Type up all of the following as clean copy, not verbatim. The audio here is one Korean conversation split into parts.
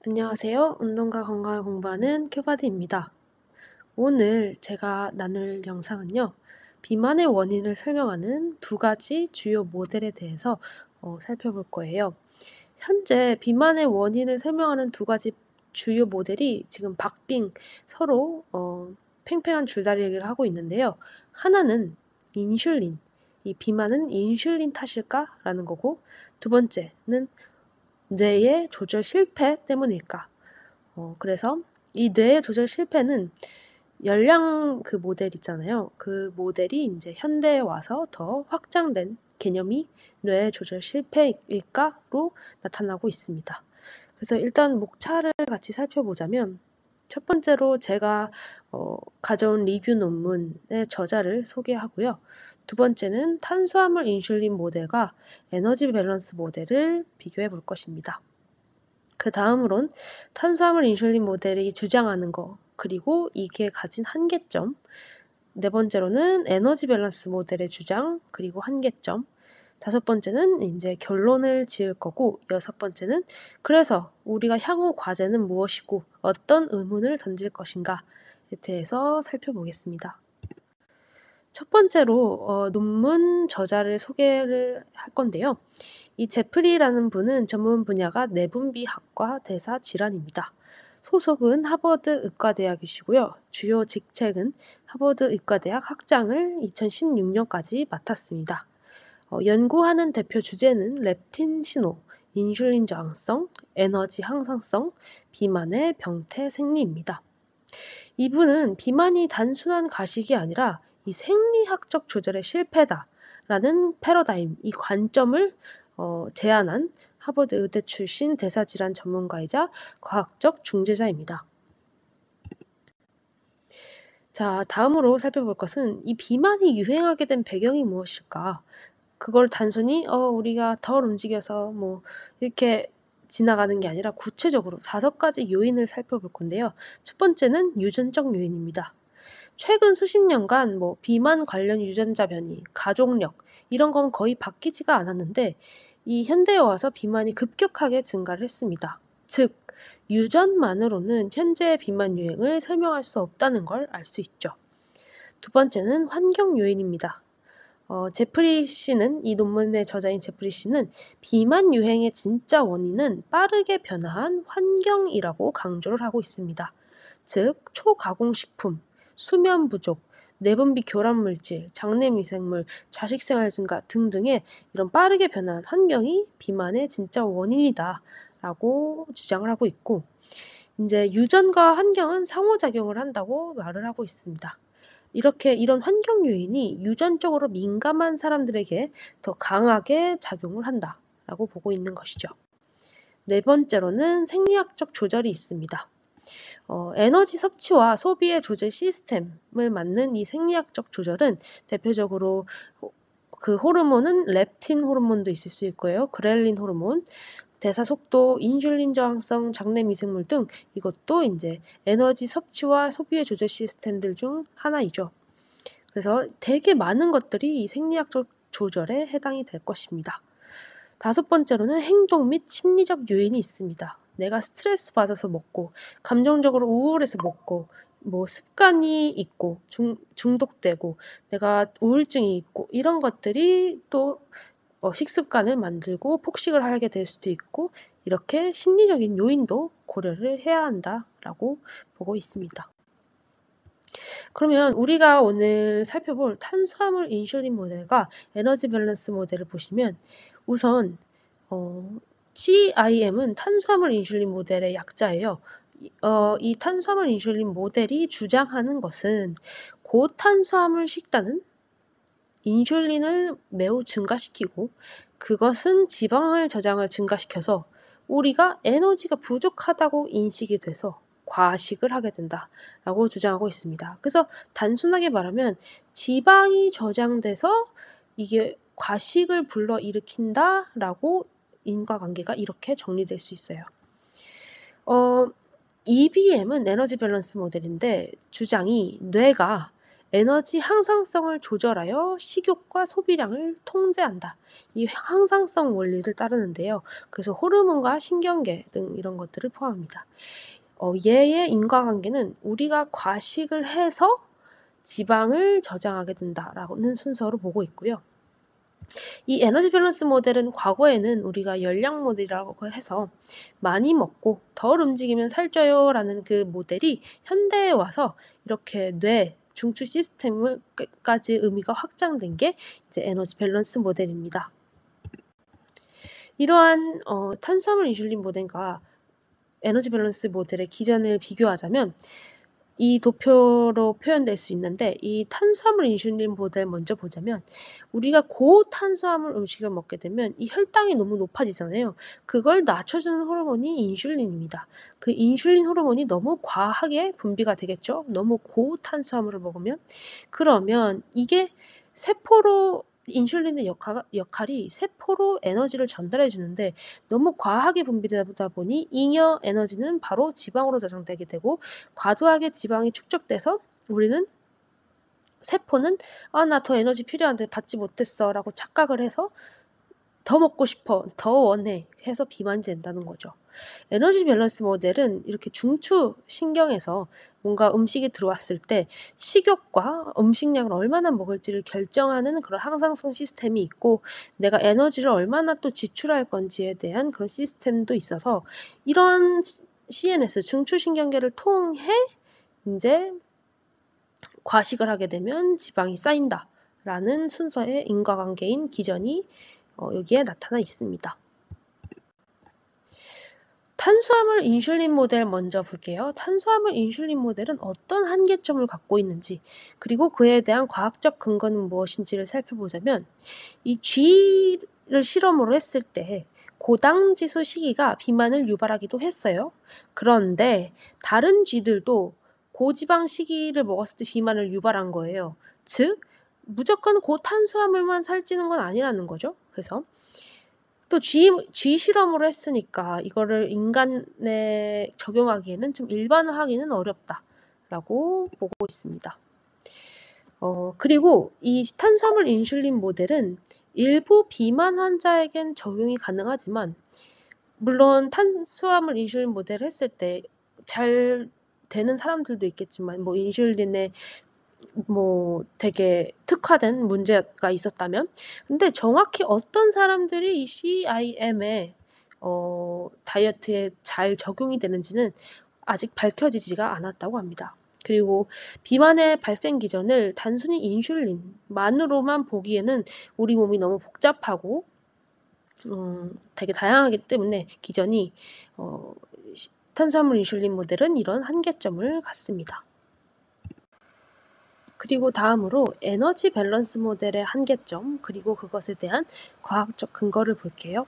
안녕하세요. 운동과 건강을 공부하는 큐바디입니다. 오늘 제가 나눌 영상은요. 비만의 원인을 설명하는 두 가지 주요 모델에 대해서 살펴볼 거예요. 현재 비만의 원인을 설명하는 두 가지 주요 모델이 지금 박빙 서로 팽팽한 줄다리기를 하고 있는데요. 하나는 인슐린, 이 비만은 인슐린 탓일까? 라는 거고, 두 번째는 뇌의 조절 실패 때문일까? 그래서 이 뇌의 조절 실패는 열량 그 모델 있잖아요. 그 모델이 이제 현대에 와서 더 확장된 개념이 뇌의 조절 실패일까로 나타나고 있습니다. 그래서 일단 목차를 같이 살펴보자면 첫 번째로 제가 가져온 리뷰 논문의 저자를 소개하고요. 두 번째는 탄수화물 인슐린 모델과 에너지 밸런스 모델을 비교해 볼 것입니다. 그 다음으론 탄수화물 인슐린 모델이 주장하는 거, 그리고 이게 가진 한계점, 네 번째로는 에너지 밸런스 모델의 주장, 그리고 한계점, 다섯 번째는 이제 결론을 지을 거고, 여섯 번째는 그래서 우리가 향후 과제는 무엇이고 어떤 의문을 던질 것인가에 대해서 살펴보겠습니다. 첫 번째로 논문 저자를 소개를 할 건데요. 이 제프리라는 분은 전문 분야가 내분비학과 대사 질환입니다. 소속은 하버드 의과대학이시고요. 주요 직책은 하버드 의과대학 학장을 2016년까지 맡았습니다. 연구하는 대표 주제는 렙틴 신호, 인슐린 저항성, 에너지 항상성, 비만의 병태 생리입니다. 이분은 비만이 단순한 가식이 아니라 이 생리학적 조절의 실패다라는 패러다임, 이 관점을 제안한 하버드 의대 출신 대사질환 전문가이자 과학적 중재자입니다. 자, 다음으로 살펴볼 것은 이 비만이 유행하게 된 배경이 무엇일까? 그걸 단순히 우리가 덜 움직여서 뭐 이렇게 지나가는 게 아니라 구체적으로 5가지 요인을 살펴볼 건데요. 첫 번째는 유전적 요인입니다. 최근 수십 년간 뭐 비만 관련 유전자 변이, 가족력 이런 건 거의 바뀌지가 않았는데 이 현대에 와서 비만이 급격하게 증가를 했습니다. 즉, 유전만으로는 현재의 비만 유행을 설명할 수 없다는 걸 알 수 있죠. 두 번째는 환경 요인입니다. 제프리 씨는, 이 논문의 저자인 제프리 씨는 비만 유행의 진짜 원인은 빠르게 변화한 환경이라고 강조를 하고 있습니다. 즉, 초가공식품, 수면 부족, 내분비 교란 물질, 장내 미생물, 자식 생활 증가 등등의 이런 빠르게 변화한 환경이 비만의 진짜 원인이다라고 주장을 하고 있고, 이제 유전과 환경은 상호작용을 한다고 말을 하고 있습니다. 이런 환경 요인이 유전적으로 민감한 사람들에게 더 강하게 작용을 한다라고 보고 있는 것이죠. 네 번째로는 생리학적 조절이 있습니다. 에너지 섭취와 소비의 조절 시스템을 맞는 이 생리학적 조절은 대표적으로 그 호르몬은 렙틴 호르몬도 있을 수 있고요. 그렐린 호르몬, 대사 속도, 인슐린 저항성, 장내 미생물 등 이것도 이제 에너지 섭취와 소비의 조절 시스템들 중 하나이죠. 그래서 되게 많은 것들이 이 생리학적 조절에 해당이 될 것입니다. 다섯 번째로는 행동 및 심리적 요인이 있습니다. 내가 스트레스 받아서 먹고, 감정적으로 우울해서 먹고, 뭐 습관이 있고, 중독되고, 내가 우울증이 있고, 이런 것들이 또 식습관을 만들고 폭식을 하게 될 수도 있고, 이렇게 심리적인 요인도 고려를 해야 한다라고 보고 있습니다. 그러면 우리가 오늘 살펴볼 탄수화물 인슐린 모델과 에너지 밸런스 모델을 보시면 우선 GIM은 탄수화물 인슐린 모델의 약자예요. 이 탄수화물 인슐린 모델이 주장하는 것은 고탄수화물 식단은 인슐린을 매우 증가시키고 그것은 지방을 저장을 증가시켜서 우리가 에너지가 부족하다고 인식이 돼서 과식을 하게 된다라고 주장하고 있습니다. 그래서 단순하게 말하면 지방이 저장돼서 이게 과식을 불러일으킨다라고 인과관계가 이렇게 정리될 수 있어요. EBM은 에너지 밸런스 모델인데 주장이 뇌가 에너지 항상성을 조절하여 식욕과 소비량을 통제한다. 이 항상성 원리를 따르는데요. 그래서 호르몬과 신경계 등 이런 것들을 포함합니다. 얘의 인과관계는 우리가 과식을 해서 지방을 저장하게 된다라는 순서로 보고 있고요. 이 에너지 밸런스 모델은 과거에는 우리가 열량 모델이라고 해서 많이 먹고 덜 움직이면 살쪄요라는 그 모델이 현대에 와서 이렇게 뇌 중추 시스템까지 의미가 확장된 게 이제 에너지 밸런스 모델입니다. 이러한 탄수화물 인슐린 모델과 에너지 밸런스 모델의 기전을 비교하자면 이 도표로 표현될 수 있는데, 이 탄수화물 인슐린 모델 먼저 보자면 우리가 고탄수화물 음식을 먹게 되면 이 혈당이 너무 높아지잖아요. 그걸 낮춰주는 호르몬이 인슐린입니다. 그 인슐린 호르몬이 너무 과하게 분비가 되겠죠. 너무 고탄수화물을 먹으면. 그러면 이게 세포로 인슐린의 역할이 세포로 에너지를 전달해 주는데 너무 과하게 분비되다 보니 잉여 에너지는 바로 지방으로 저장되게 되고, 과도하게 지방이 축적돼서 우리는 세포는 '아 나 더 에너지 필요한데 받지 못했어.' 라고 착각을 해서 '더 먹고 싶어. 더 원해.' 해서 비만이 된다는 거죠. 에너지 밸런스 모델은 이렇게 중추 신경에서 뭔가 음식이 들어왔을 때 식욕과 음식량을 얼마나 먹을지를 결정하는 그런 항상성 시스템이 있고, 내가 에너지를 얼마나 또 지출할 건지에 대한 그런 시스템도 있어서 이런 CNS 중추 신경계를 통해 인제 과식을 하게 되면 지방이 쌓인다라는 순서의 인과관계인 기전이 여기에 나타나 있습니다. 탄수화물 인슐린 모델 먼저 볼게요. 탄수화물 인슐린 모델은 어떤 한계점을 갖고 있는지, 그리고 그에 대한 과학적 근거는 무엇인지를 살펴보자면, 이 쥐를 실험으로 했을 때 고당 지수 시기가 비만을 유발하기도 했어요. 그런데 다른 쥐들도 고지방 시기를 먹었을 때 비만을 유발한 거예요. 즉 무조건 고탄수화물만 살찌는 건 아니라는 거죠. 그래서 또 쥐 실험으로 했으니까 이거를 인간에 적용하기에는 좀 일반화하기는 어렵다라고 보고 있습니다. 그리고 이 탄수화물 인슐린 모델은 일부 비만 환자에겐 적용이 가능하지만, 물론 탄수화물 인슐린 모델을 했을 때 잘 되는 사람들도 있겠지만, 뭐 인슐린에 뭐 되게 특화된 문제가 있었다면, 근데 정확히 어떤 사람들이 이 CIM에 다이어트에 잘 적용이 되는지는 아직 밝혀지지가 않았다고 합니다. 그리고 비만의 발생 기전을 단순히 인슐린만으로만 보기에는 우리 몸이 너무 복잡하고 되게 다양하기 때문에 기전이 탄수화물 인슐린 모델은 이런 한계점을 갖습니다. 그리고 다음으로 에너지 밸런스 모델의 한계점, 그리고 그것에 대한 과학적 근거를 볼게요.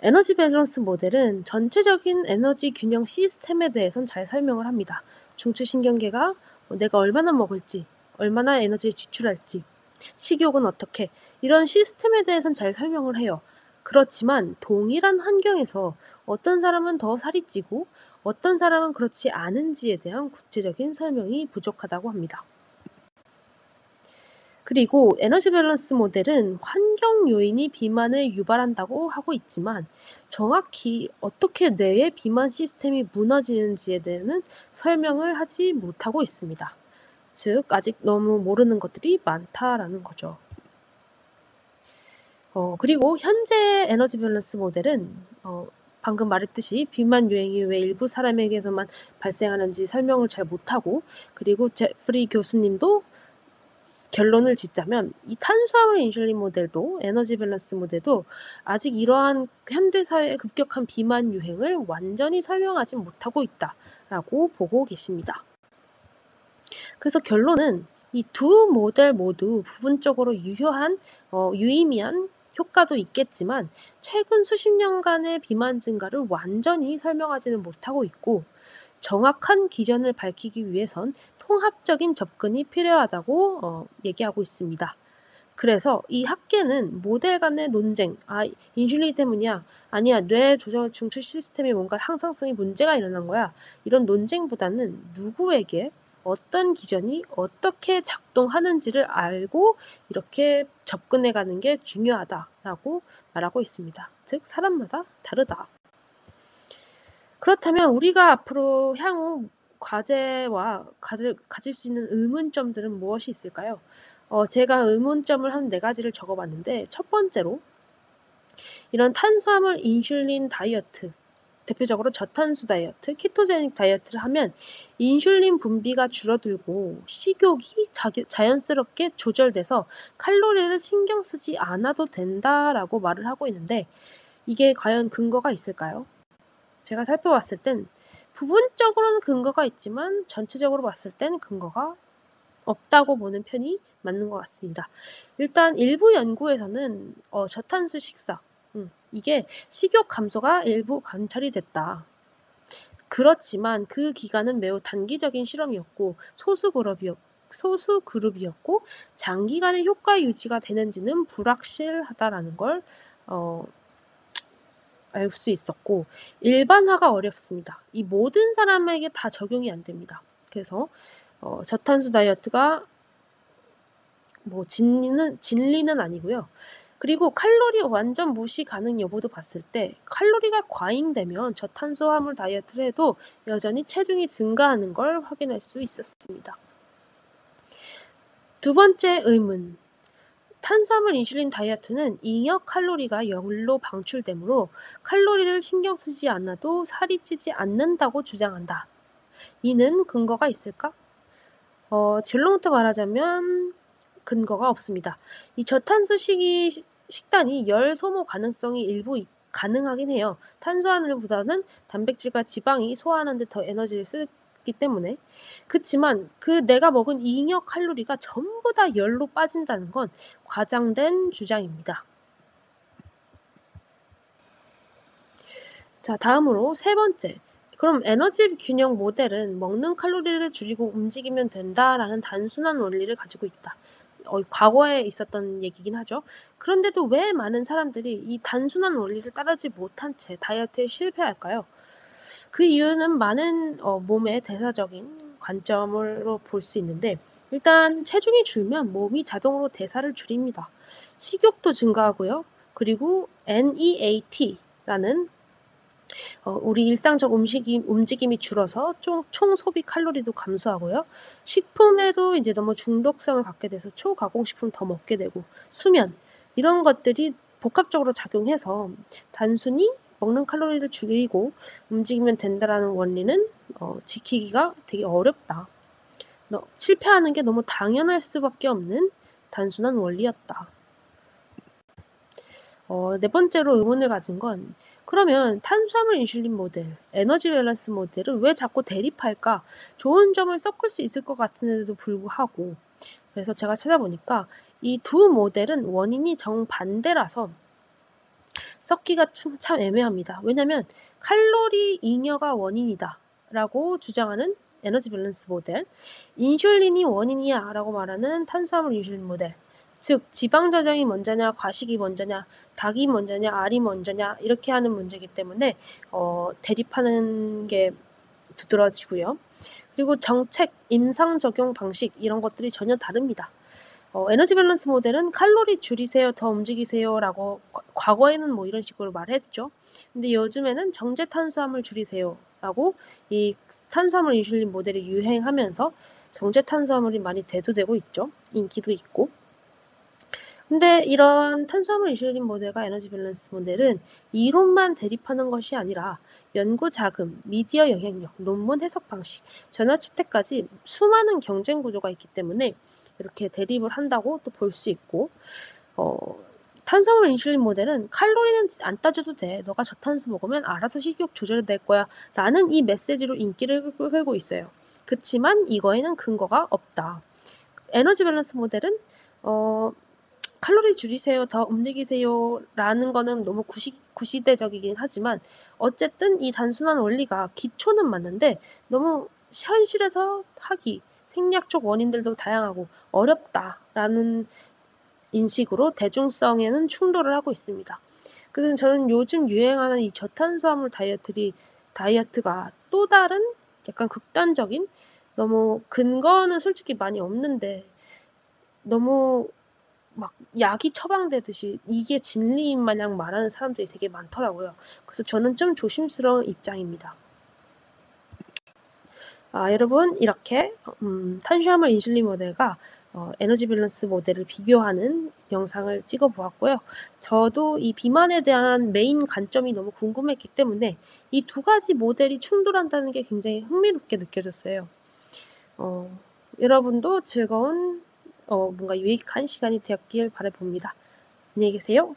에너지 밸런스 모델은 전체적인 에너지 균형 시스템에 대해선 잘 설명을 합니다. 중추신경계가 내가 얼마나 먹을지, 얼마나 에너지를 지출할지, 식욕은 어떻게, 이런 시스템에 대해선 잘 설명을 해요. 그렇지만 동일한 환경에서 어떤 사람은 더 살이 찌고 어떤 사람은 그렇지 않은지에 대한 구체적인 설명이 부족하다고 합니다. 그리고 에너지 밸런스 모델은 환경 요인이 비만을 유발한다고 하고 있지만, 정확히 어떻게 뇌의 비만 시스템이 무너지는지에 대해서는 설명을 하지 못하고 있습니다. 즉 아직 너무 모르는 것들이 많다라는 거죠. 그리고 현재 에너지 밸런스 모델은 방금 말했듯이 비만 유행이 왜 일부 사람에게서만 발생하는지 설명을 잘 못하고, 그리고 제프리 교수님도 결론을 짓자면 이 탄수화물 인슐린 모델도 에너지 밸런스 모델도 아직 이러한 현대사회의 급격한 비만 유행을 완전히 설명하지 못하고 있다라고 보고 계십니다. 그래서 결론은 이 두 모델 모두 부분적으로 유의미한 효과도 있겠지만 최근 수십 년간의 비만 증가를 완전히 설명하지는 못하고 있고, 정확한 기전을 밝히기 위해선 통합적인 접근이 필요하다고 얘기하고 있습니다. 그래서 이 학계는 모델 간의 논쟁, 인슐린 때문이야, 아니야, 뇌 조절 중추 시스템에 뭔가 항상성이 문제가 일어난 거야, 이런 논쟁보다는 누구에게 어떤 기전이 어떻게 작동하는지를 알고 이렇게 접근해 가는 게 중요하다라고 말하고 있습니다. 즉 사람마다 다르다. 그렇다면 우리가 앞으로 향후 과제와 가질 수 있는 의문점들은 무엇이 있을까요? 제가 의문점을 한 4가지를 적어 봤는데 첫 번째로 이런 탄수화물 인슐린 다이어트, 대표적으로 저탄수 다이어트, 키토제닉 다이어트를 하면 인슐린 분비가 줄어들고 식욕이 자연스럽게 조절돼서 칼로리를 신경 쓰지 않아도 된다라고 말을 하고 있는데 이게 과연 근거가 있을까요? 제가 살펴봤을 땐 부분적으로는 근거가 있지만 전체적으로 봤을 땐 근거가 없다고 보는 편이 맞는 것 같습니다. 일단 일부 연구에서는 저탄수 식사, 이게 식욕 감소가 일부 관찰이 됐다. 그렇지만 그 기간은 매우 단기적인 실험이었고 소수 그룹이었고 장기간의 효과 유지가 되는지는 불확실하다라는 걸 알 수 있었고 일반화가 어렵습니다. 이 모든 사람에게 다 적용이 안 됩니다. 그래서 저탄수 다이어트가 뭐 진리는 아니고요. 그리고 칼로리 완전 무시 가능 여부도 봤을 때 칼로리가 과잉되면 저탄수화물 다이어트를 해도 여전히 체중이 증가하는 걸 확인할 수 있었습니다. 두 번째 의문. 탄수화물 인슐린 다이어트는 잉여 칼로리가 열로 방출되므로 칼로리를 신경 쓰지 않아도 살이 찌지 않는다고 주장한다. 이는 근거가 있을까? 결론부터 말하자면 근거가 없습니다. 이 저탄수 식단이 열 소모 가능성이 일부 가능하긴 해요. 탄수화물보다는 단백질과 지방이 소화하는 데 더 에너지를 쓰기 때문에. 그치만 내가 먹은 잉여 칼로리가 전부 다 열로 빠진다는 건 과장된 주장입니다. 자, 다음으로 세 번째. 그럼 에너지 균형 모델은 먹는 칼로리를 줄이고 움직이면 된다라는 단순한 원리를 가지고 있다. 과거에 있었던 얘기긴 하죠. 그런데도 왜 많은 사람들이 이 단순한 원리를 따르지 못한 채 다이어트에 실패할까요? 그 이유는 많은 몸의 대사적인 관점으로 볼 수 있는데 일단 체중이 줄면 몸이 자동으로 대사를 줄입니다. 식욕도 증가하고요. 그리고 NEAT라는 우리 일상적 움직임이 줄어서 총 소비 칼로리도 감소하고요. 식품에도 이제 너무 중독성을 갖게 돼서 초가공식품 더 먹게 되고 수면 이런 것들이 복합적으로 작용해서 단순히 먹는 칼로리를 줄이고 움직이면 된다라는 원리는 지키기가 되게 어렵다. 실패하는 게 너무 당연할 수밖에 없는 단순한 원리였다. 네 번째로 의문을 가진 건 그러면 탄수화물 인슐린 모델, 에너지 밸런스 모델을 왜 자꾸 대립할까? 좋은 점을 섞을 수 있을 것 같은데도 불구하고 그래서 제가 찾아보니까 이 두 모델은 원인이 정반대라서 섞기가 참 애매합니다. 왜냐면 칼로리 잉여가 원인이다 라고 주장하는 에너지 밸런스 모델, 인슐린이 원인이야 라고 말하는 탄수화물 인슐린 모델, 즉 지방 저장이 먼저냐 과식이 먼저냐 닭이 먼저냐 알이 먼저냐 이렇게 하는 문제이기 때문에 대립하는 게 두드러지고요. 그리고 정책, 임상 적용 방식 이런 것들이 전혀 다릅니다. 에너지 밸런스 모델은 칼로리 줄이세요, 더 움직이세요 라고 과거에는 뭐 이런 식으로 말했죠. 근데 요즘에는 정제 탄수화물 줄이세요 라고 이 탄수화물 인슐린 모델이 유행하면서 정제 탄수화물이 많이 대두되고 있죠. 인기도 있고. 근데 이런 탄수화물 인슐린 모델과 에너지 밸런스 모델은 이론만 대립하는 것이 아니라 연구 자금, 미디어 영향력, 논문 해석 방식, 전화 채택까지 수많은 경쟁 구조가 있기 때문에 이렇게 대립을 한다고 또 볼 수 있고 탄수화물 인슐린 모델은 칼로리는 안 따져도 돼. 너가 저탄수 먹으면 알아서 식욕 조절될 거야. 라는 이 메시지로 인기를 끌고 있어요. 그치만 이거에는 근거가 없다. 에너지 밸런스 모델은 칼로리 줄이세요, 더 움직이세요 라는 거는 너무 구시대적이긴 하지만 어쨌든 이 단순한 원리가 기초는 맞는데 너무 현실에서 하기, 생략적 원인들도 다양하고 어렵다라는 인식으로 대중성에는 충돌을 하고 있습니다. 그래서 저는 요즘 유행하는 이 저탄수화물 다이어트가 또 다른 약간 극단적인 너무 근거는 솔직히 많이 없는데 너무 막 약이 처방되듯이 이게 진리인 마냥 말하는 사람들이 되게 많더라고요. 그래서 저는 좀 조심스러운 입장입니다. 여러분 이렇게 탄수화물 인슐린 모델과 에너지 밸런스 모델을 비교하는 영상을 찍어 보았고요. 저도 이 비만에 대한 메인 관점이 너무 궁금했기 때문에 이 두 가지 모델이 충돌한다는 게 굉장히 흥미롭게 느껴졌어요. 여러분도 즐거운 뭔가 유익한 시간이 되었길 바라봅니다. 안녕히 계세요.